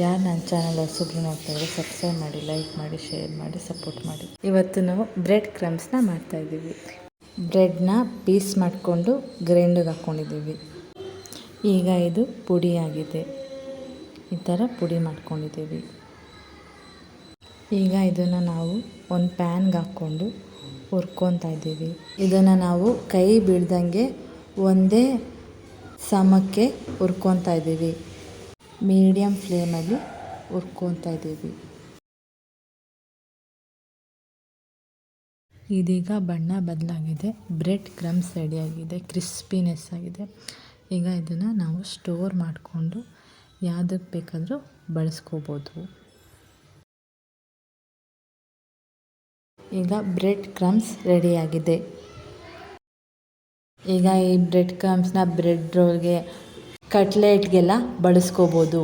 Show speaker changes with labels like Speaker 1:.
Speaker 1: ಯಾರು ನನ್ನ ಚಾನಲ್ ಹೊಸಬ್ರು ನೋಡ್ತಾ ಇದ್ರೆ ಸಬ್ಸ್ಕ್ರೈಬ್ ಮಾಡಿ, ಲೈಕ್ ಮಾಡಿ, ಶೇರ್ ಮಾಡಿ, ಸಪೋರ್ಟ್ ಮಾಡಿ. ಇವತ್ತು ನಾವು ಬ್ರೆಡ್ ಕ್ರಮ್ಸ್ನ ಮಾಡ್ತಾಯಿದ್ದೀವಿ. ಬ್ರೆಡ್ನ ಪೀಸ್ ಮಾಡಿಕೊಂಡು ಗ್ರೈಂಡಿಗೆ ಹಾಕ್ಕೊಂಡಿದ್ದೀವಿ. ಈಗ ಇದು ಪುಡಿಯಾಗಿದೆ. ಈ ಥರ ಪುಡಿ ಮಾಡ್ಕೊಂಡಿದ್ದೀವಿ. ಈಗ ಇದನ್ನು ನಾವು ಒಂದು ಪ್ಯಾನ್ಗೆ ಹಾಕ್ಕೊಂಡು ಹುರ್ಕೊತಾ ಇದ್ದೀವಿ. ಇದನ್ನು ನಾವು ಕೈ ಬಿಡ್ದಂಗೆ ಒಂದೇ ಸಮಕ್ಕೆ ಹುರ್ಕೊತಾ ಇದ್ದೀವಿ. ಮೀಡಿಯಮ್ ಫ್ಲೇಮಲ್ಲಿ ಹುರ್ಕೊತಾ ಇದ್ದೀವಿ. ಇದೀಗ ಬಣ್ಣ ಬದಲಾಗಿದೆ. ಬ್ರೆಡ್ ಕ್ರಮ್ಸ್ ರೆಡಿಯಾಗಿದೆ, ಕ್ರಿಸ್ಪಿನೆಸ್ ಆಗಿದೆ. ಈಗ ಇದನ್ನು ನಾವು ಸ್ಟೋರ್ ಮಾಡಿಕೊಂಡು ಯಾವುದಕ್ಕೆ ಬೇಕಾದರೂ ಬಳಸ್ಕೋಬೋದು. ಈಗ ಬ್ರೆಡ್ ಕ್ರಮ್ಸ್ ರೆಡಿಯಾಗಿದೆ. ಈಗ ಈ ಬ್ರೆಡ್ ಕ್ರಮ್ಸ್ನ ಬ್ರೆಡ್ ರೋಲ್ಗೆ, ಕಟ್ಲೆಟ್ಗೆಲ್ಲ ಬಳಸ್ಕೋಬೋದು.